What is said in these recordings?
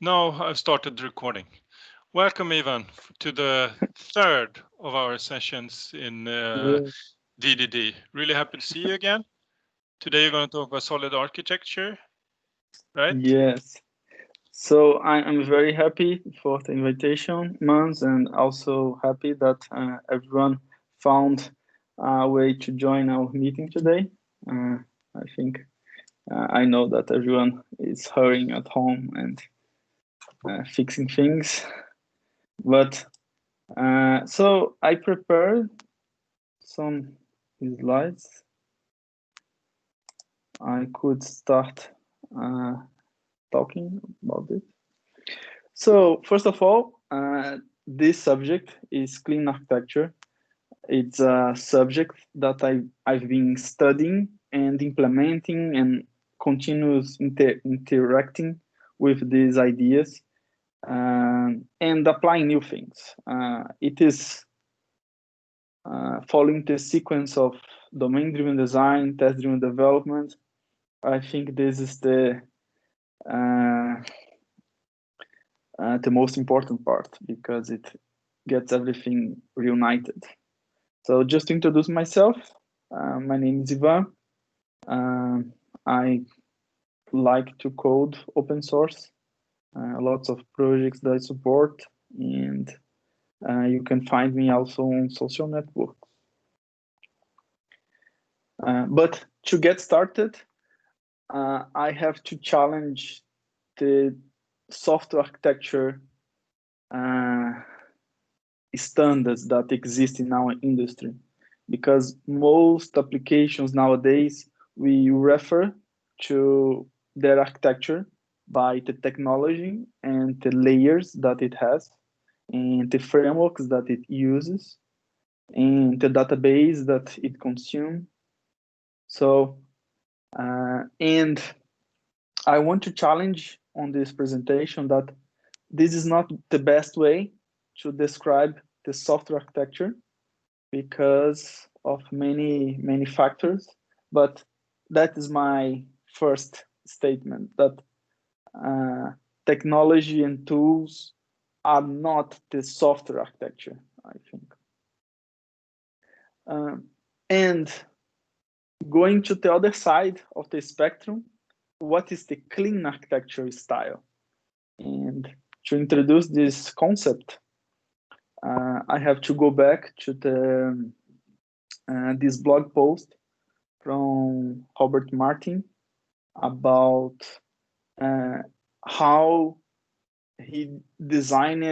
Now I've started the recording. Welcome, Ivan, to the third of our sessions in DDD. Really happy to see you again. Today you're going to talk about solid architecture, right? Yes. So I'm very happy for the invitation, Mans, and also happy that everyone found a way to join our meeting today. I think I know that everyone is hurrying at home and fixing things. But so I prepared some slides. I could start talking about it. So first of all, this subject is clean architecture. It's a subject that I've been studying and implementing and continuous interacting with these ideas and applying new things. It is following the sequence of domain-driven design, test-driven development. I think this is the most important part because it gets everything reunited. So just to introduce myself, my name is Ivan. I like to code open source, lots of projects that I support, and you can find me also on social networks. But to get started, I have to challenge the software architecture standards that exist in our industry, because most applications nowadays we refer to their architecture by the technology and the layers that it has and the frameworks that it uses and the database that it consumes. So and I want to challenge on this presentation that this is not the best way to describe the software architecture because of many factors, but that is my first statement, that technology and tools are not the software architecture, I think. And going to the other side of the spectrum, what is the clean architecture style? And to introduce this concept, I have to go back to this blog post from Robert Martin about how he designed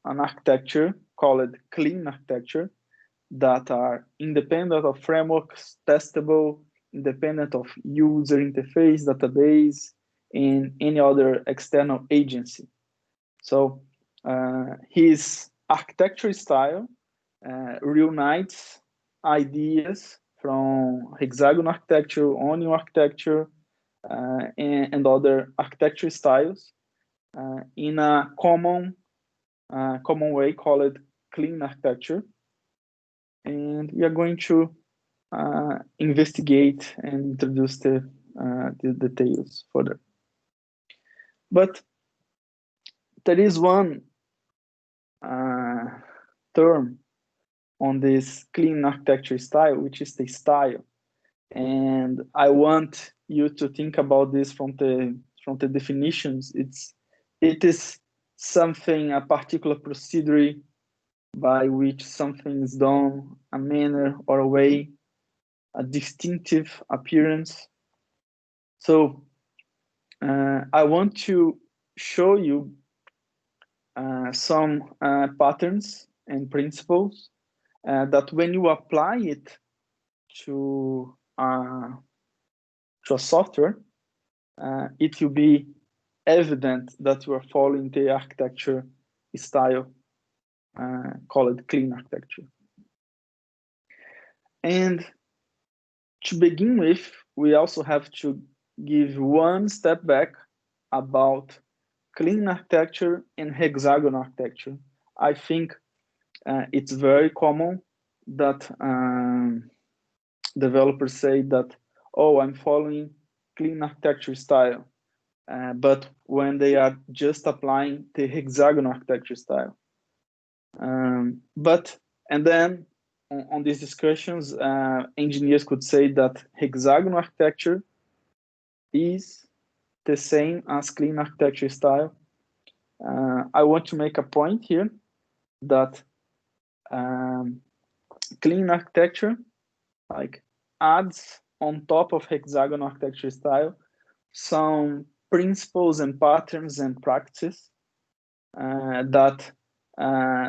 an architecture called clean architecture that are independent of frameworks, testable, independent of user interface, database, and any other external agency. So his architecture style reunites ideas from hexagonal architecture, onion architecture, and other architecture styles in a common way called clean architecture. And we are going to investigate and introduce the details further. But there is one term on this clean architecture style, which is the style. And I want you to think about this from the definitions. It is something, a particular procedure by which something is done, a manner or a way, a distinctive appearance. So I want to show you some patterns and principles that when you apply it to a software, it will be evident that you are following the architecture style called clean architecture. And to begin with, we also have to give one step back about clean architecture and hexagonal architecture. I think it's very common that developers say that, oh, I'm following clean architecture style. but when they are just applying the hexagonal architecture style. And then on these discussions, engineers could say that hexagonal architecture is the same as clean architecture style. I want to make a point here that clean architecture like adds on top of hexagonal architecture style some principles and patterns and practices that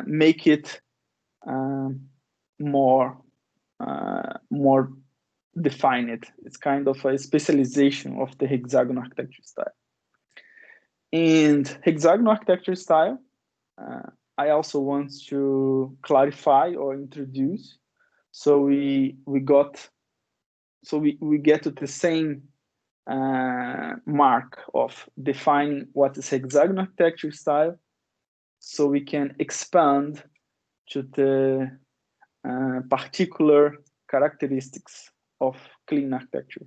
make it more defined. It's kind of a specialization of the hexagonal architecture style. And hexagonal architecture style, I also want to clarify or introduce. So we get to the same mark of defining what is hexagonal architecture style, so we can expand to the particular characteristics of clean architecture.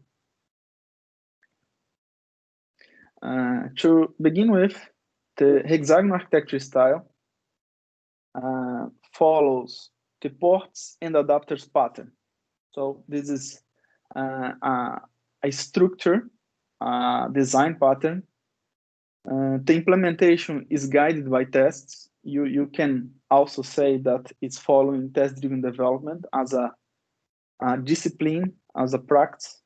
To begin with, the hexagonal architecture style follows the ports and adapters pattern. So this is a structure, design pattern. The implementation is guided by tests. You can also say that it's following test-driven development as a discipline, as a practice.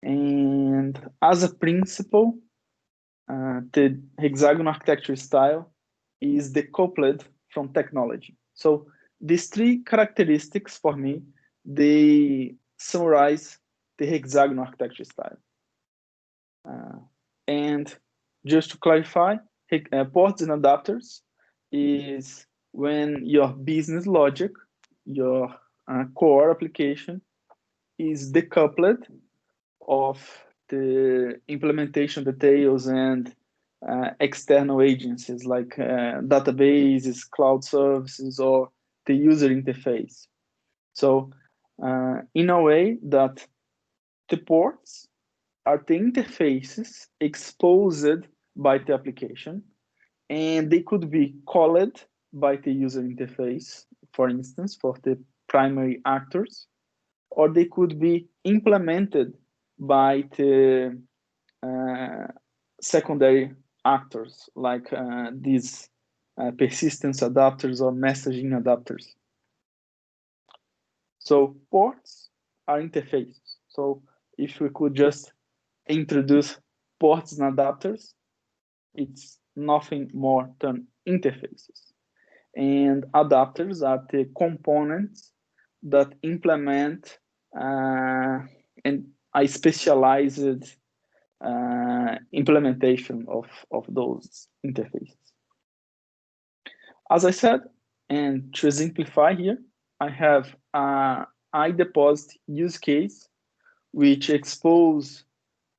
And as a principle, the hexagonal architecture style is decoupled from technology. So these three characteristics for me, they summarize the hexagonal architecture style. And just to clarify, ports and adapters is when your business logic, your core application is decoupled of the implementation details and external agencies like databases, cloud services, or the user interface. So in a way that the ports are the interfaces exposed by the application, and they could be called by the user interface, for instance, for the primary actors, or they could be implemented by the secondary actors, like these persistence adapters or messaging adapters. So ports are interfaces. So if we could just introduce ports and adapters, it's nothing more than interfaces. And adapters are the components that implement and a specialized implementation of those interfaces. As I said, and to simplify here, I have a iDeposit use case which expose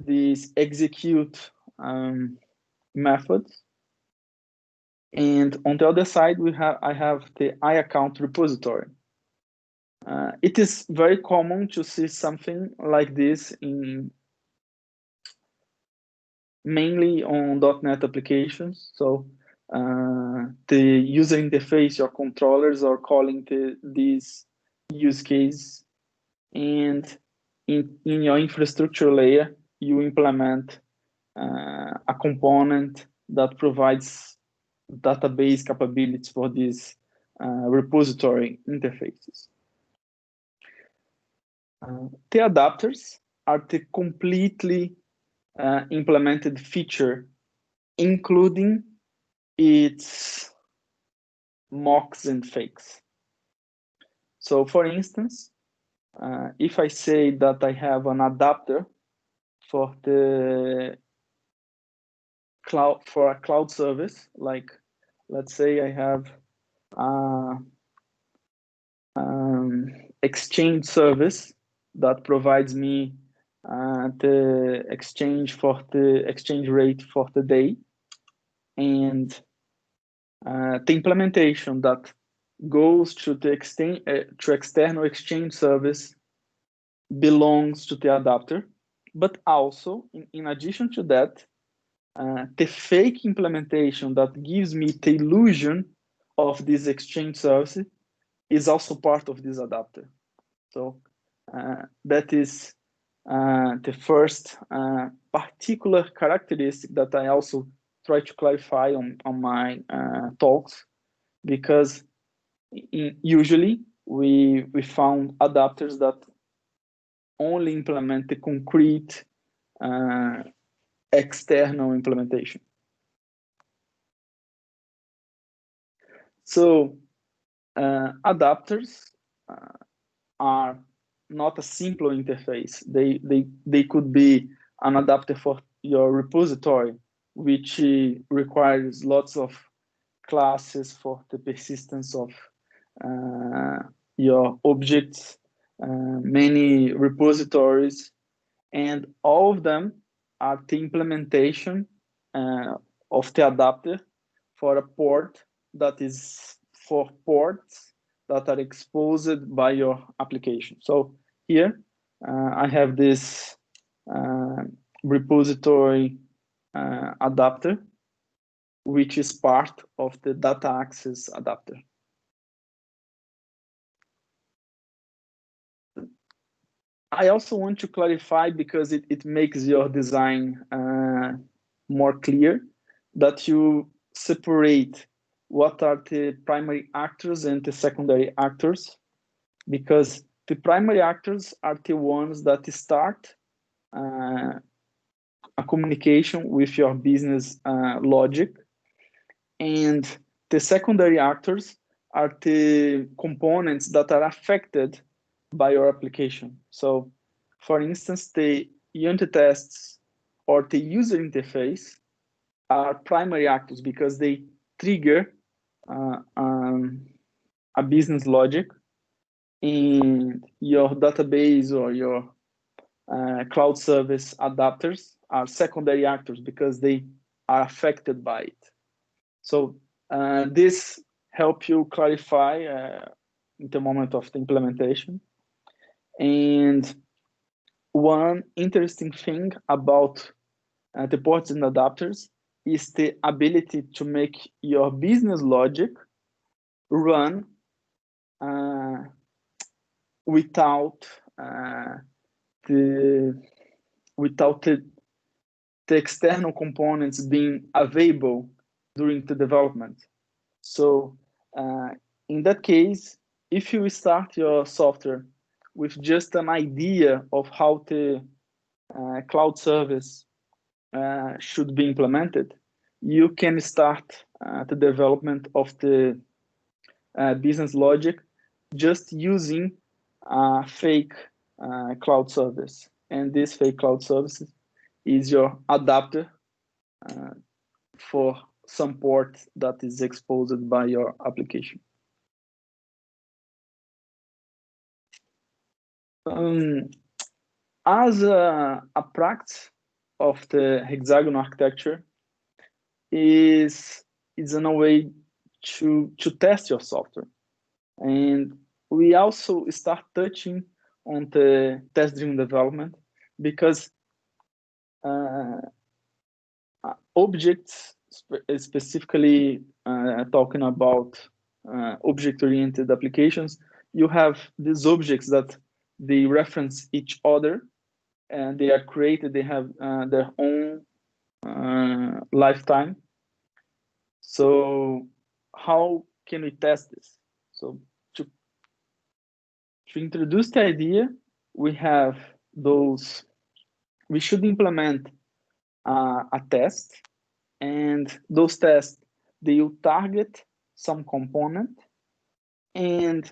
these execute methods. And on the other side, I have the iAccount repository. It is very common to see something like this mainly on .NET applications. So the user interface, your controllers are calling this use case, and in your infrastructure layer, you implement a component that provides database capabilities for these repository interfaces. The adapters are the completely implemented feature, including its mocks and fakes. So for instance, if I say that I have an adapter for the cloud, for a cloud service, like let's say I have exchange service that provides me the exchange rate for the day, and the implementation that goes to the external exchange service belongs to the adapter. But also, in addition to that, the fake implementation that gives me the illusion of this exchange service is also part of this adapter. So that is the first particular characteristic that I also try to clarify on my talks, because usually we found adapters that only implement the concrete external implementation. So adapters are not a simple interface. They could be an adapter for your repository, which requires lots of classes for the persistence of your objects, many repositories, and all of them are the implementation of the adapter for a port that is for ports that are exposed by your application. So here I have this repository adapter, which is part of the data access adapter. I also want to clarify, because it makes your design more clear, that you separate what are the primary actors and the secondary actors, because the primary actors are the ones that start a communication with your business logic, and the secondary actors are the components that are affected by your application. So, for instance, the unit tests or the user interface are primary actors because they trigger a business logic, and your database or your cloud service adapters are secondary actors because they are affected by it. So this helps you clarify in the moment of the implementation. And one interesting thing about the ports and adapters is the ability to make your business logic run without the external components being available during the development. So in that case, if you start your software with just an idea of how the cloud service should be implemented, you can start the development of the business logic just using a fake cloud service. And this fake cloud service is your adapter for some port that is exposed by your application. As a practice of the hexagonal architecture is in a way to test your software. And we also start touching on the test-driven development, because objects, specifically talking about object-oriented applications, you have these objects that they reference each other, and they are created, they have their own lifetime. So how can we test this? So to introduce the idea, we have those, we should implement a test, and those tests, they will target some component, and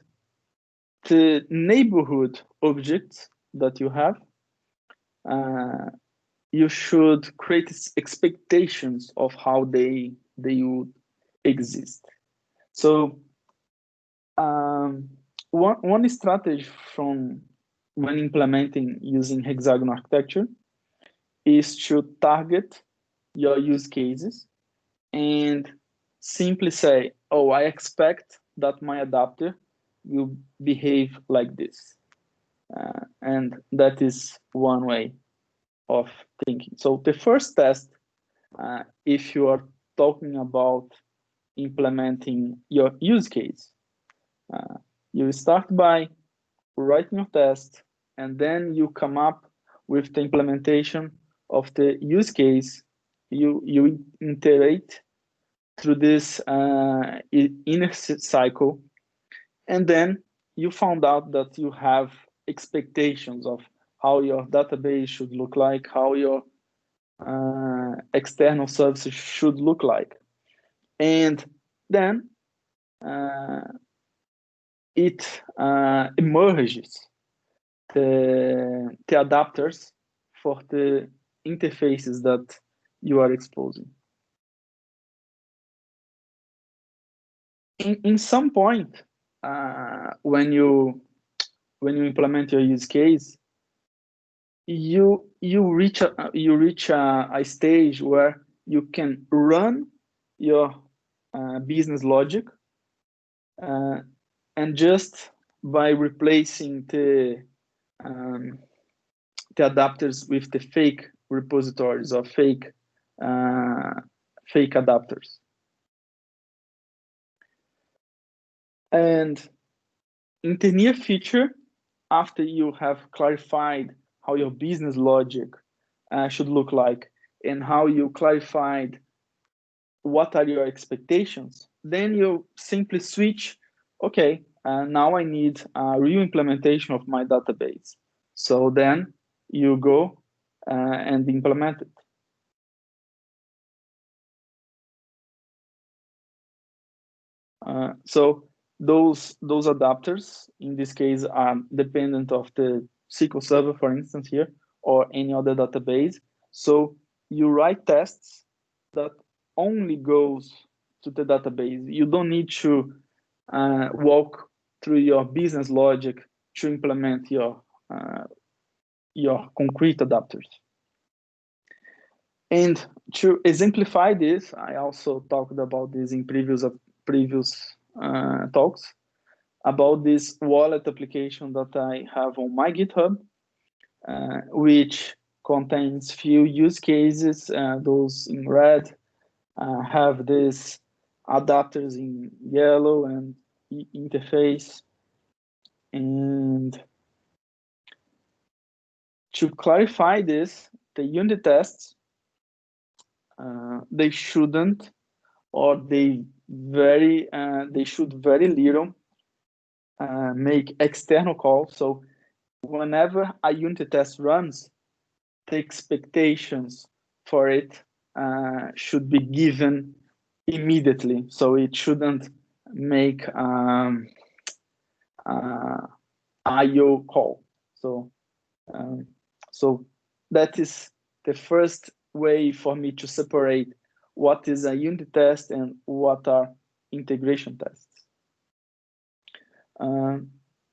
the neighborhood objects that you have, you should create expectations of how they would exist. So one strategy from when implementing using hexagonal architecture is to target your use cases and simply say, oh, I expect that my adapter will behave like this. And that is one way of thinking. So the first test if you are talking about implementing your use case. You start by writing your test, and then you come up with the implementation of the use case. You iterate through this inner cycle, and then you found out that you have expectations of how your database should look like, how your external services should look like. And then it emerges the adapters for the interfaces that you are exposing. In some point, when you implement your use case, you reach a stage where you can run your business logic, and just by replacing the adapters with the fake repositories or fake adapters. And in the near future, after you have clarified how your business logic should look like and how you clarified what are your expectations, then you simply switch, okay, now I need a re-implementation of my database. So then you go and implement it. So those adapters, in this case, are dependent of the SQL Server, for instance, here, or any other database. So you write tests that only goes to the database. You don't need to walk through your business logic to implement your concrete adapters. And to exemplify this, I also talked about this in previous talks, about this wallet application that I have on my GitHub, which contains few use cases. Those in red have these adapters in yellow and interface. And to clarify this, the unit tests, they shouldn't, or they should very little make external calls. So whenever a unit test runs, the expectations for it should be given immediately. So it shouldn't make IO call. So that is the first way for me to separate what is a unit test and what are integration tests.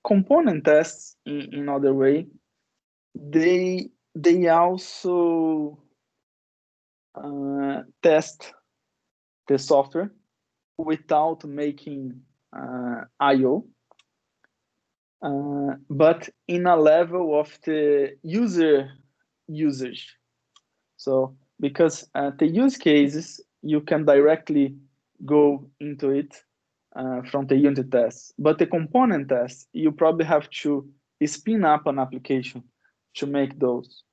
Component tests, in other way, they also test the software without making IO, but in a level of the user usage. So because the use cases, you can directly go into it from the unit tests, but the component tests, you probably have to spin up an application to make those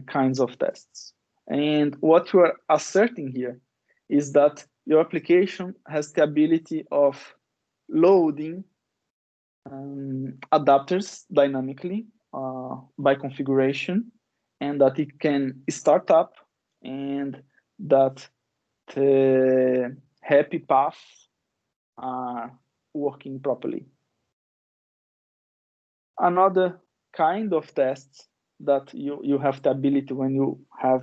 kinds of tests. And what you are asserting here is that your application has the ability of loading adapters dynamically by configuration, and that it can start up, and that the happy paths are working properly. Another kind of tests that you have the ability when you have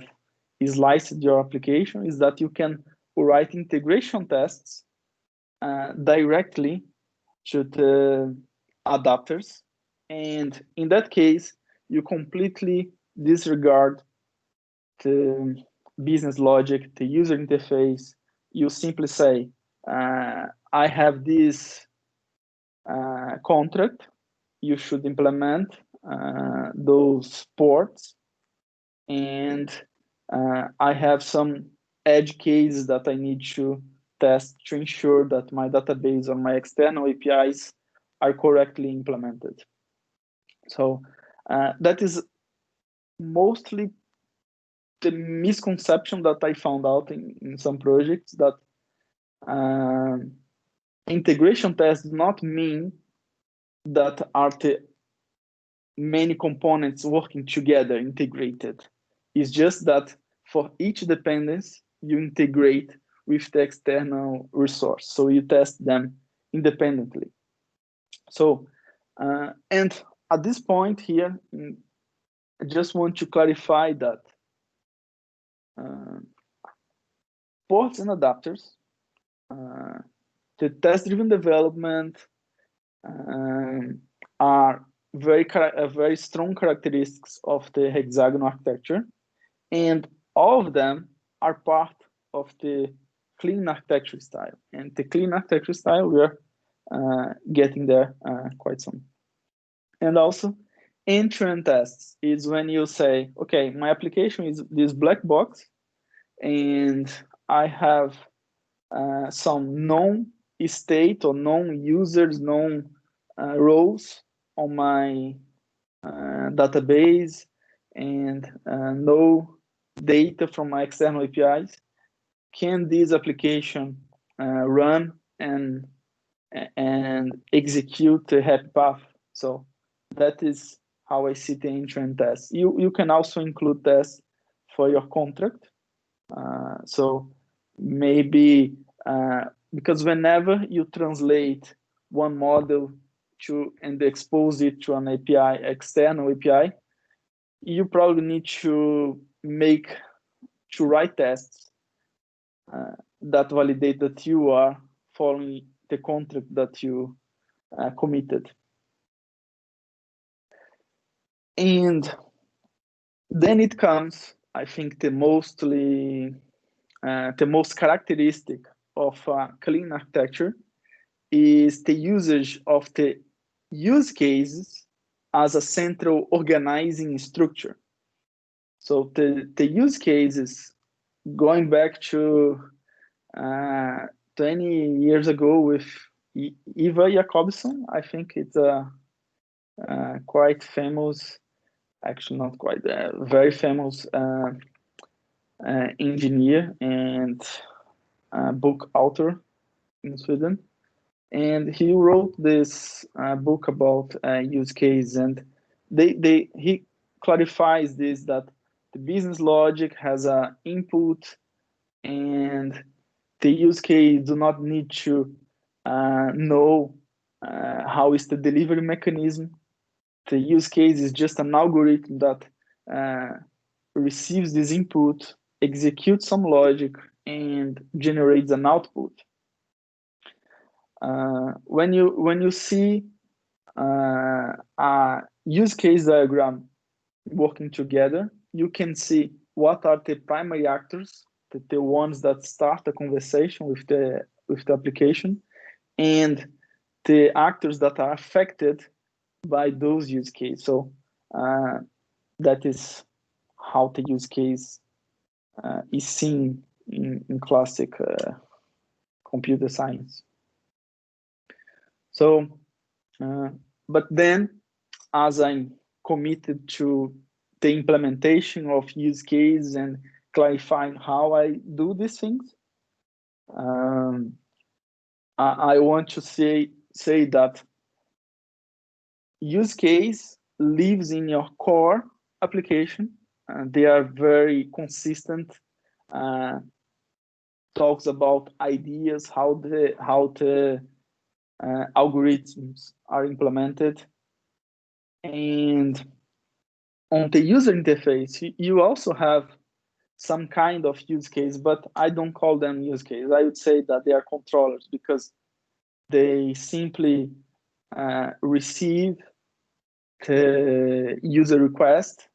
sliced your application is that you can write integration tests directly to the adapters. And in that case, you completely disregard the business logic, the user interface. You simply say, I have this contract, you should implement those ports, and I have some edge cases that I need to test to ensure that my database or my external APIs are correctly implemented. So that is mostly the misconception that I found out in some projects, that integration tests do not mean that are the many components working together integrated. It's just that for each dependence, you integrate with the external resource. So you test them independently. So, and at this point here, I just want to clarify that ports and adapters, the test-driven development are very strong characteristics of the hexagonal architecture, and all of them are part of the clean architecture style. And the clean architecture style, we are getting there quite soon. And also, end-to-end tests is when you say, okay, my application is this black box, and I have some known state or known users, known roles on my database, and no data from my external APIs. Can this application run and execute the happy path? So that is how I see the end-to-end test. You can also include tests for your contract. So maybe because whenever you translate one model to and expose it to an API, external API, you probably need to write tests that validate that you are following the contract that you committed. And then it comes, I think, the most characteristic of clean architecture is the usage of the use cases as a central organizing structure. So the use cases, going back to 20 years ago with Eva Jacobson, I think it's a quite famous, actually not quite, very famous engineer and book author in Sweden. And he wrote this book about use case, and he clarifies this, that the business logic has an input, and the use case do not need to know how is the delivery mechanism. The use case is just an algorithm that receives this input, executes some logic, and generates an output. When you see a use case diagram working together, you can see what are the primary actors, the ones that start the conversation with the application, and the actors that are affected by those use cases. So that is how the use case is seen in classic computer science. So, but then, as I'm committed to the implementation of use cases and clarifying how I do these things, I want to say that use case lives in your core application. They are very consistent. Talks about ideas, how the algorithms are implemented, and on the user interface, you also have some kind of use case, but I don't call them use case. I would say that they are controllers, because they simply receive the user request,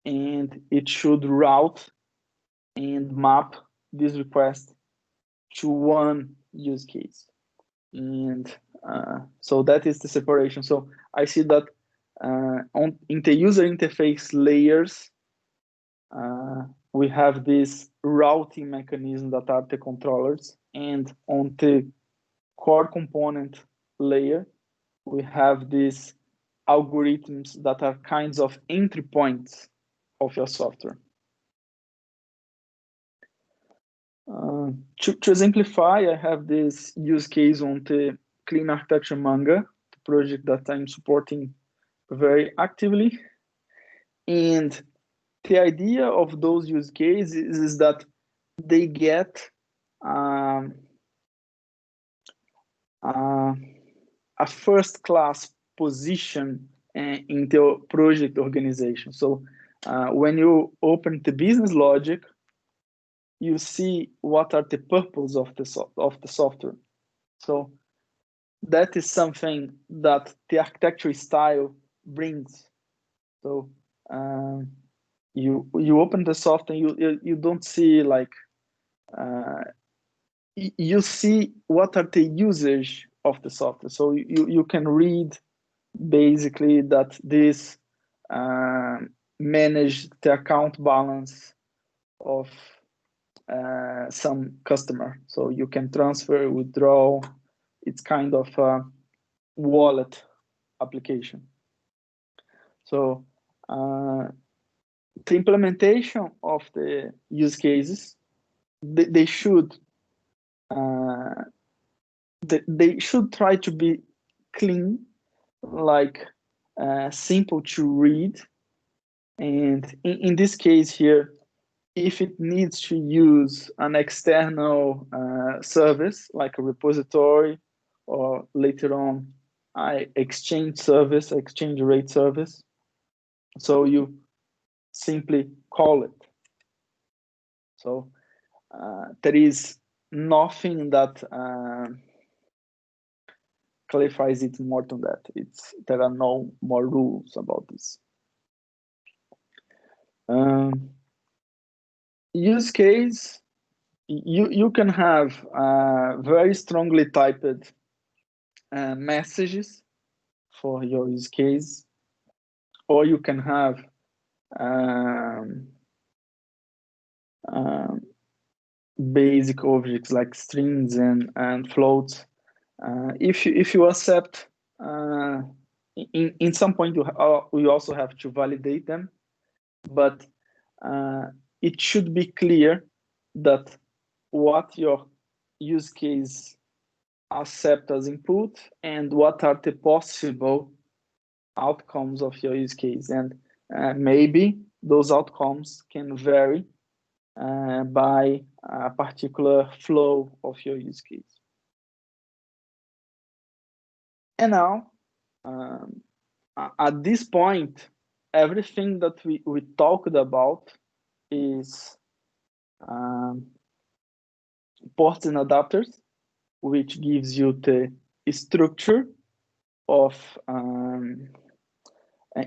and it should route and map this request to one use case. And so that is the separation. So I see that in the user interface layers, we have this routing mechanism that are the controllers, and on the core component layer, we have these algorithms that are kinds of entry points of your software. To exemplify, I have this use case on the Clean Architecture Manga, the project that I'm supporting very actively. And the idea of those use cases is that they get a first-class position in the project organization. So when you open the business logic, you see what are the purpose of the software. So that is something that the architecture style brings. So you open the software, you don't see like you see what are the usage of the software. So you can read basically that this manage the account balance of some customer. So you can transfer, withdraw. It's kind of a wallet application. So the implementation of the use cases, they should try to be clean, like simple to read. And in this case here, if it needs to use an external service like a repository, or later on exchange rate service, so you simply call it. So there is nothing that clarifies it more than that. There are no more rules about this. Use case, you can have very strongly typed messages for your use case, or you can have basic objects like strings and floats. If you accept, in some point you also have to validate them, but it should be clear that what your use case accept as input and what are the possible outcomes of your use case. And maybe those outcomes can vary by a particular flow of your use case. And now, at this point, everything that we talked about is ports and adapters, which gives you the structure of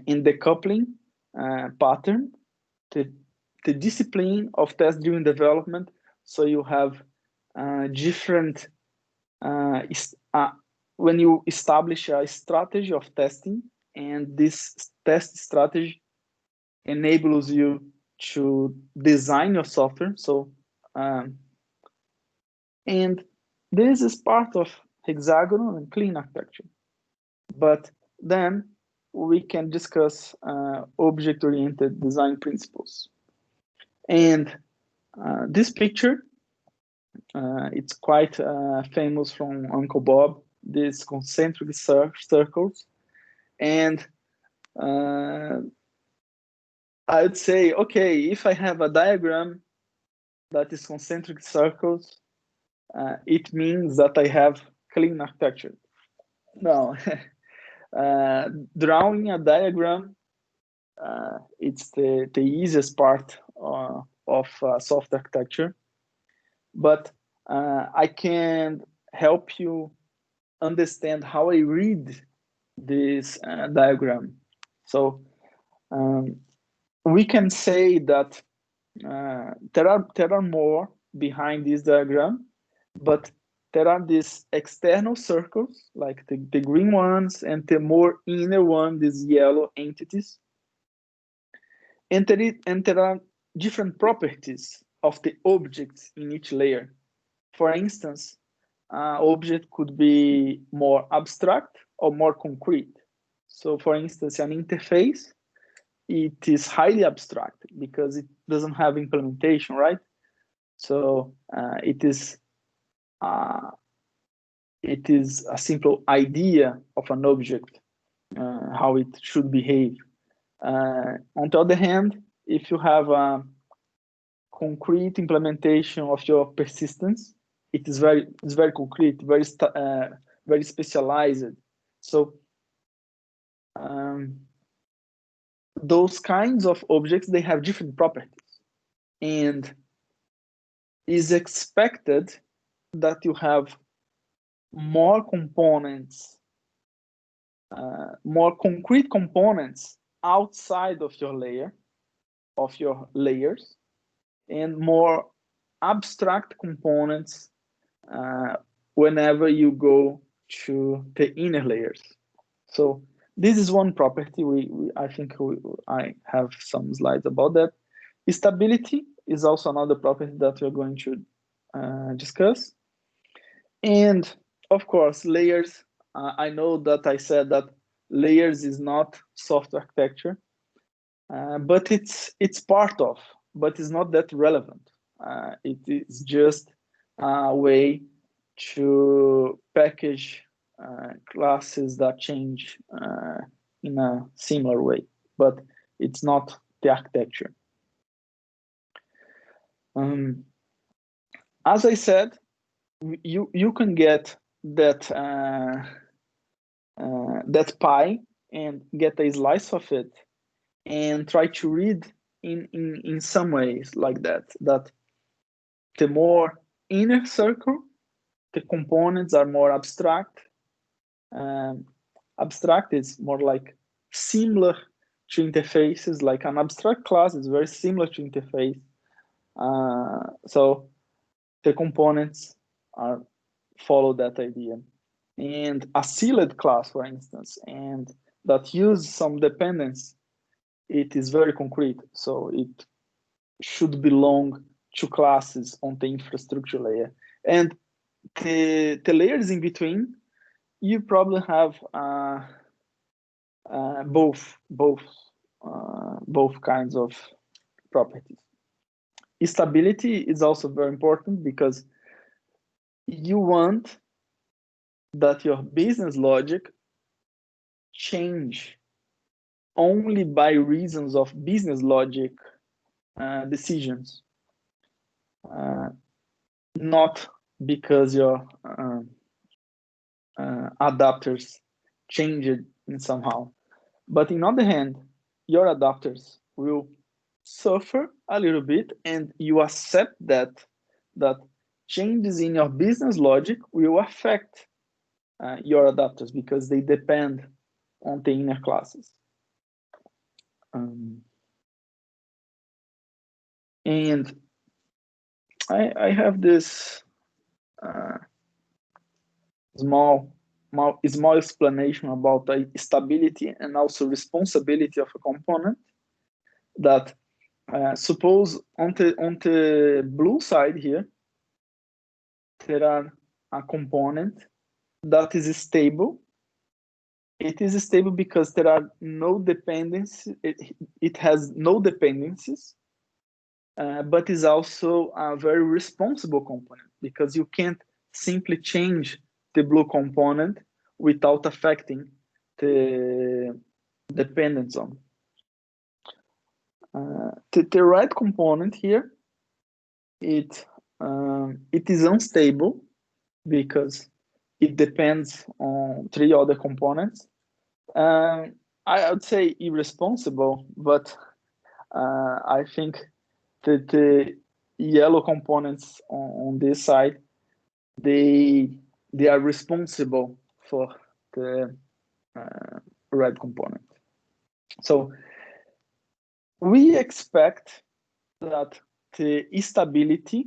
in the coupling pattern, the discipline of test-driven development. So you have different when you establish a strategy of testing, and this test strategy enables you to design your software. So and this is part of hexagonal and clean architecture. But then we can discuss object-oriented design principles. And this picture, it's quite famous from Uncle Bob, these concentric circles. And I would say, okay, if I have a diagram that is concentric circles, it means that I have clean architecture. No, drawing a diagram, it's the easiest part of software architecture, but I can help you understand how I read this diagram. So we can say that there are more behind this diagram, but there are these external circles, like the green ones, and the more inner one, these yellow entities. And there are different properties of the objects in each layer. For instance, object could be more abstract or more concrete. So for instance, an interface, it is highly abstract because it doesn't have implementation, right? So it is a simple idea of an object, how it should behave. On the other hand, if you have a concrete implementation of your persistence, it's very concrete, very specialized. So those kinds of objects, they have different properties, and is expected that you have more components, more concrete components outside of your layers, and more abstract components whenever you go to the inner layers. So this is one property. I think I have some slides about that. Stability is also another property that we're going to discuss. And of course, layers. I know that I said that layers is not software architecture, but it's part of, but it's not that relevant. It is just a way to package classes that change in a similar way, but it's not the architecture. As I said, you can get that that pie and get a slice of it and try to read in some ways like that the more inner circle, the components are more abstract. Abstract is more like similar to interfaces, like an abstract class is very similar to interface. So the components follow that idea. And a sealed class, for instance, and that use some dependence, it is very concrete. So it should belong to classes on the infrastructure layer. And the layers in between, you probably have both kinds of properties. Stability is also very important because you want that your business logic change only by reasons of business logic decisions, not because your adapters changed in somehow. But on the other hand, your adapters will suffer a little bit, and you accept that changes in your business logic will affect your adapters because they depend on the inner classes. And I have this small explanation about the stability and also responsibility of a component. That suppose on the blue side here, there are a component that is stable. It is stable because there are no dependencies. It has no dependencies, but is also a very responsible component because you can't simply change the blue component without affecting the dependence on. The red component here, it is unstable because it depends on 3 other components. I would say irresponsible, but I think that the yellow components on this side, they are responsible for the red component. So we expect that the stability,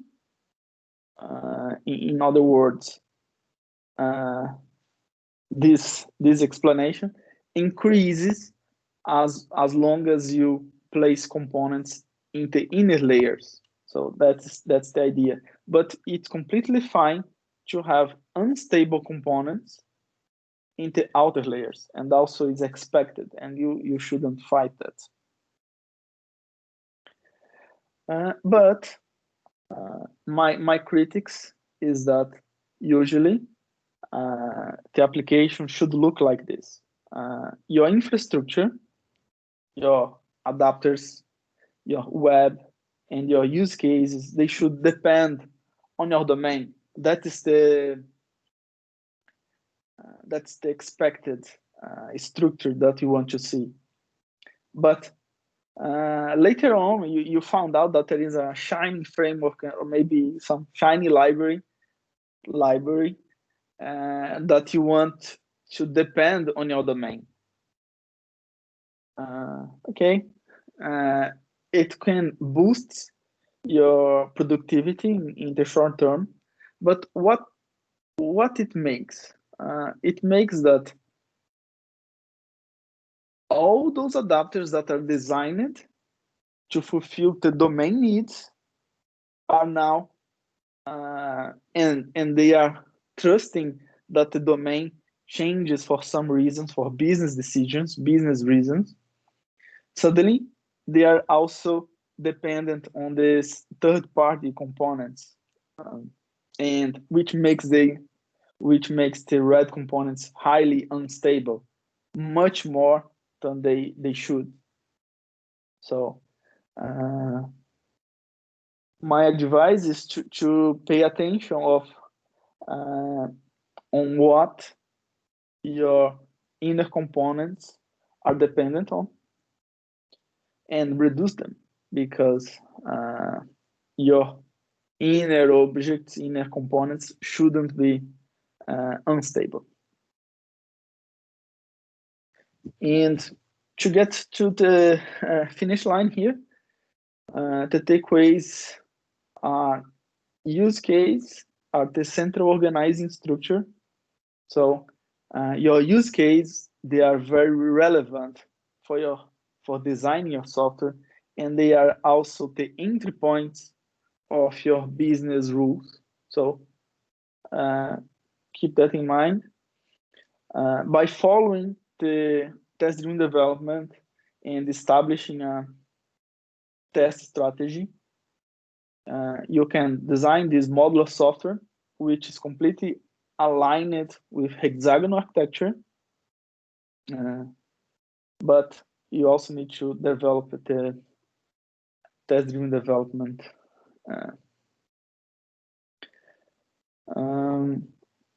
in other words, this explanation increases as long as you place components in the inner layers. So that's the idea. But it's completely fine to have unstable components in the outer layers, and also is expected, and you shouldn't fight that. But my critics is that usually the application should look like this. Your infrastructure, your adapters, your web, and your use cases, they should depend on your domain. That's the expected structure that you want to see. But later on, you found out that there is a shiny framework or maybe some shiny library that you want to depend on your domain. Okay, it can boost your productivity in the short term, but what it makes? It makes that all those adapters that are designed to fulfill the domain needs are now and they are trusting that the domain changes for some reasons, for business decisions, business reasons. Suddenly, they are also dependent on these third-party components, and which makes the red components highly unstable, much more than they should. So my advice is to pay attention of on what your inner components are dependent on and reduce them, because your inner objects, inner components shouldn't be unstable. And to get to the finish line here, the takeaways are: use case are the central organizing structure. So your use case, they are very relevant for designing your software, and they are also the entry points of your business rules. So keep that in mind. By following the test-driven development and establishing a test strategy, you can design this modular software, which is completely aligned with hexagonal architecture. But you also need to develop the test-driven development.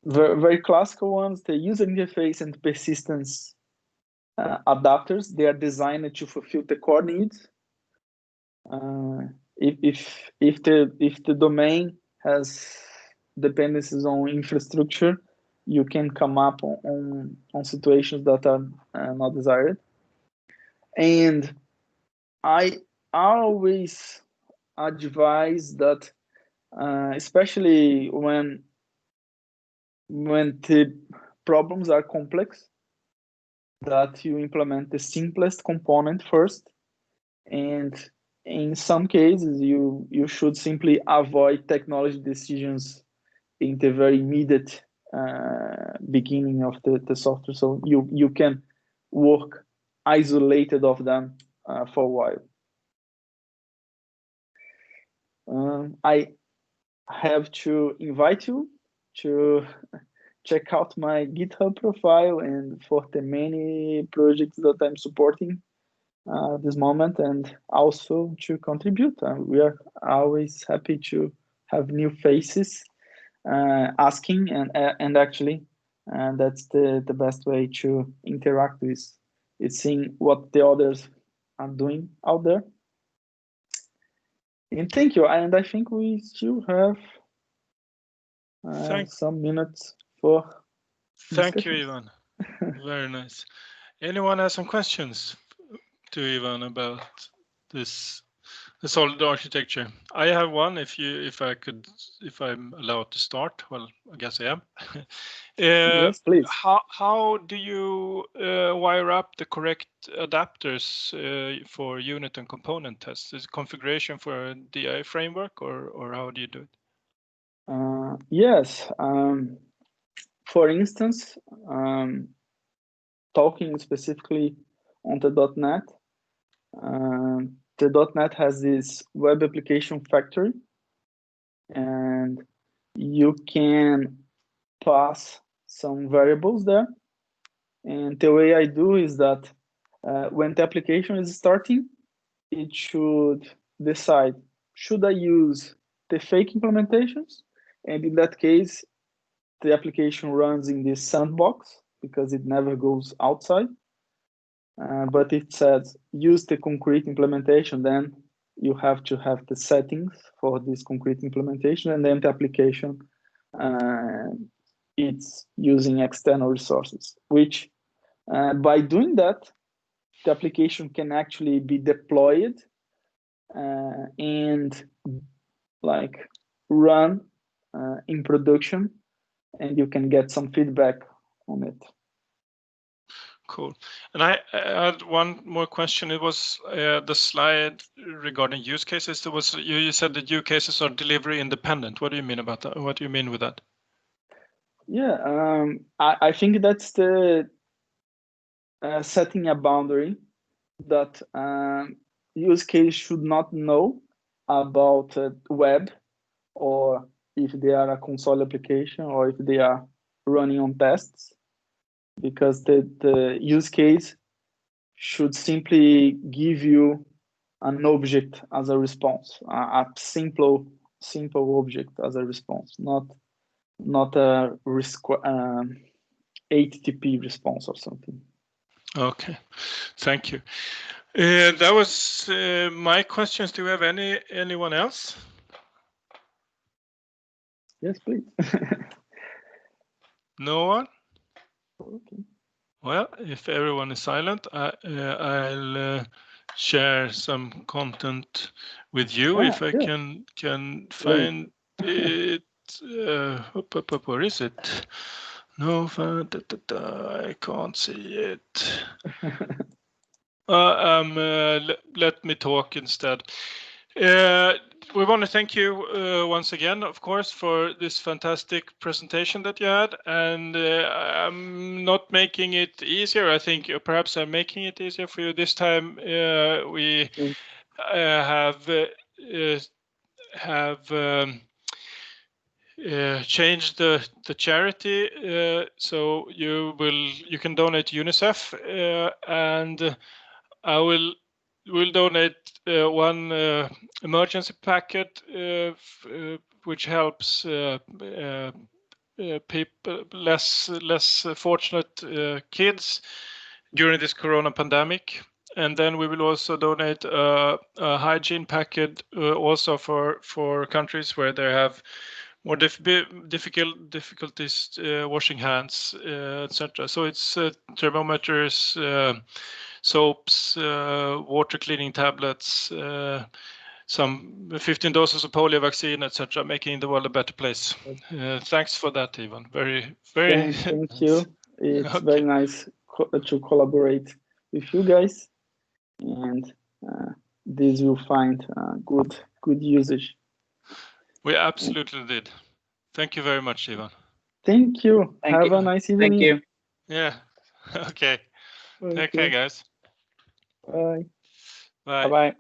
Very classical ones, the user interface and persistence adapters, they are designed to fulfill the core needs. If the domain has dependencies on infrastructure, you can come up on situations that are not desired. And I always advise that, especially when the problems are complex, that you implement the simplest component first, and in some cases you should simply avoid technology decisions in the very immediate beginning of the software, so you can work isolated of them for a while. I have to invite you to check out my GitHub profile and for the many projects that I'm supporting this moment, and also to contribute. We are always happy to have new faces asking, and actually that's the best way to interact with. It's seeing what the others are doing out there. And thank you. And I think we still have some minutes for Thank you, Ivan. Very nice. Anyone has some questions to Ivan about this The solid architecture. I have one. If I'm allowed to start. Well, I guess I am. Yes, please. How do you wire up the correct adapters for unit and component tests? Is it configuration for a DI framework, or how do you do it? Yes. For instance, talking specifically on the .NET, the .NET has this web application factory, and you can pass some variables there. And the way I do is that when the application is starting, it should decide, should I use the fake implementations? And in that case, the application runs in this sandbox because it never goes outside. But it says use the concrete implementation, then you have to have the settings for this concrete implementation, and then the application it's using external resources, which by doing that, the application can actually be deployed and like run in production, and you can get some feedback on it. Cool. And I had one more question. It was the slide regarding use cases. There was you said that use cases are delivery independent. What do you mean about that? What do you mean with that? Yeah, I think that's the setting a boundary that use case should not know about web, or if they are a console application, or if they are running on tests, because the use case should simply give you an object as a response, a simple object as a response, not a HTTP response or something. Okay, thank you. That was my questions. Do we have anyone else? Yes, please. No one? Okay. Well, if everyone is silent, I'll share some content with you if I can find it. Where is it? No, I can't see it. Let me talk instead. We want to thank you once again, of course, for this fantastic presentation that you had. And I'm not making it easier. I think perhaps I'm making it easier for you this time. We have changed the charity, so you can donate to UNICEF, and I will donate one emergency packet which helps people less fortunate kids during this corona pandemic. And then we will also donate a hygiene packet also for countries where they have more difficulties washing hands, etc. So it's thermometers, soaps, water cleaning tablets, some 15 doses of polio vaccine, etc., making the world a better place. Thanks for that, Ivan. Very Thank nice. you. It's okay. Very nice to collaborate with you guys, and this will find good usage. We absolutely did. Thank you very much, Ivan. Thank you. Have a nice evening. Thank you. Yeah. Okay. Okay, guys. Bye. Bye. Bye-bye.